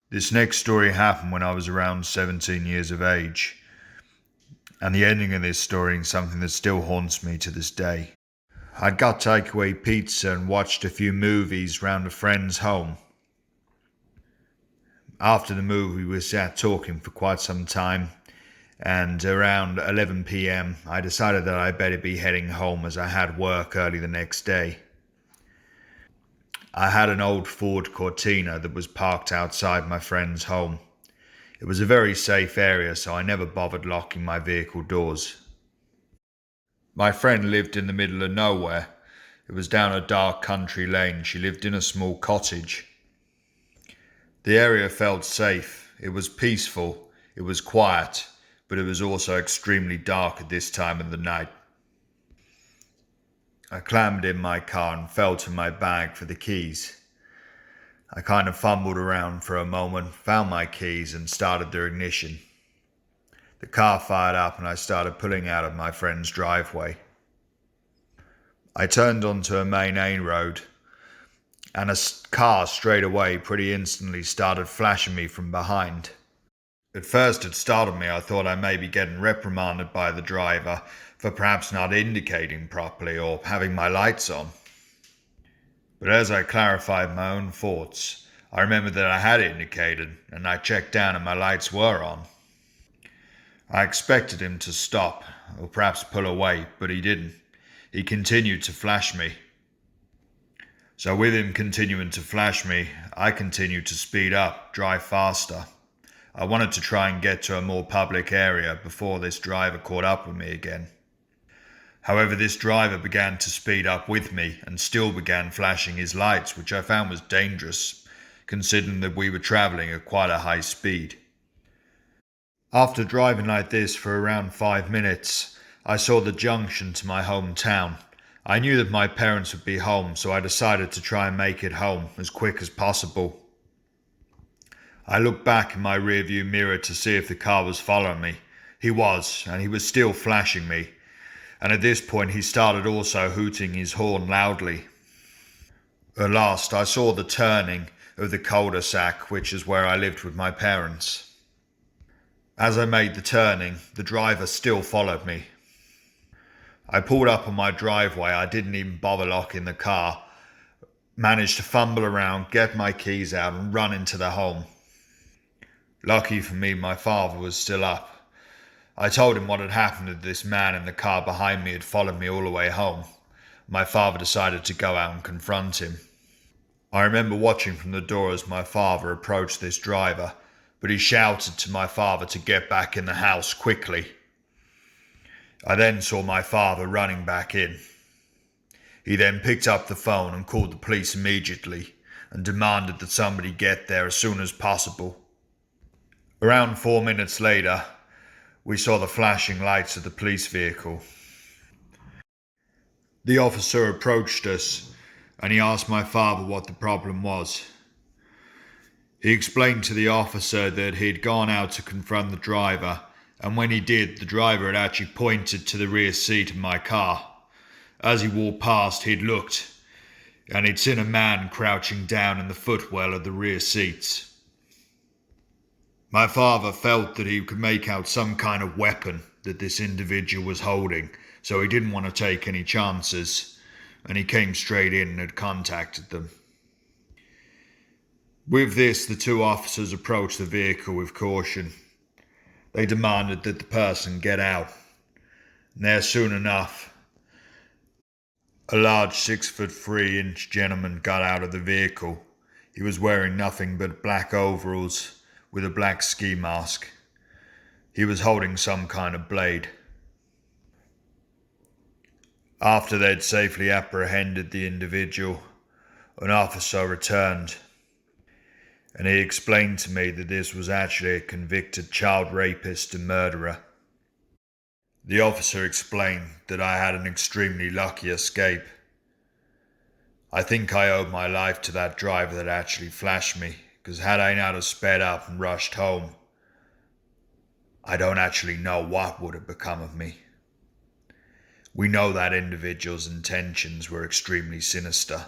This next story happened when I was around 17 years of age, and the ending of this story is something that still haunts me to this day. I'd got takeaway pizza and watched a few movies round a friend's home. After the movie, we sat talking for quite some time, and around 11 p.m., I decided that I better be heading home as I had work early the next day. I had an old Ford Cortina that was parked outside my friend's home. It was a very safe area, so I never bothered locking my vehicle doors. My friend lived in the middle of nowhere. It was down a dark country lane. She lived in a small cottage. The area felt safe. It was peaceful. It was quiet, but it was also extremely dark at this time of the night. I clambered in my car and felt in my bag for the keys. I kind of fumbled around for a moment, found my keys and started the ignition. The car fired up and I started pulling out of my friend's driveway. I turned onto a main A road and a car straight away pretty instantly started flashing me from behind. At first it startled me. I thought I may be getting reprimanded by the driver for perhaps not indicating properly or having my lights on. But as I clarified my own thoughts, I remembered that I had indicated and I checked down and my lights were on. I expected him to stop or perhaps pull away, but he didn't. He continued to flash me. So with him continuing to flash me, I continued to speed up, drive faster. I wanted to try and get to a more public area before this driver caught up with me again. However, this driver began to speed up with me and still began flashing his lights, which I found was dangerous, considering that we were travelling at quite a high speed. After driving like this for around 5 minutes, I saw the junction to my hometown. I knew that my parents would be home, so I decided to try and make it home as quick as possible. I looked back in my rearview mirror to see if the car was following me. He was, and he was still flashing me. And at this point he started also hooting his horn loudly. At last I saw the turning of the cul-de-sac, which is where I lived with my parents. As I made the turning, the driver still followed me. I pulled up on my driveway. I didn't even bother locking the car. Managed to fumble around, get my keys out and run into the home. Lucky for me, my father was still up. I told him what had happened, that this man in the car behind me had followed me all the way home. My father decided to go out and confront him. I remember watching from the door as my father approached this driver, but he shouted to my father to get back in the house quickly. I then saw my father running back in. He then picked up the phone and called the police immediately and demanded that somebody get there as soon as possible. Around 4 minutes later, we saw the flashing lights of the police vehicle. The officer approached us and he asked my father what the problem was. He explained to the officer that he'd gone out to confront the driver, and when he did, the driver had actually pointed to the rear seat of my car. As he walked past, he'd looked, and he'd seen a man crouching down in the footwell of the rear seats. My father felt that he could make out some kind of weapon that this individual was holding, so he didn't want to take any chances, and he came straight in and had contacted them. With this, the two officers approached the vehicle with caution. They demanded that the person get out, and there soon enough, a large 6'3" gentleman got out of the vehicle. He was wearing nothing but black overalls with a black ski mask. He was holding some kind of blade. After they'd safely apprehended the individual, an officer returned, and he explained to me that this was actually a convicted child rapist and murderer. The officer explained that I had an extremely lucky escape. I think I owed my life to that driver that actually flashed me, because had I not have sped up and rushed home, I don't actually know what would have become of me. We know that individual's intentions were extremely sinister.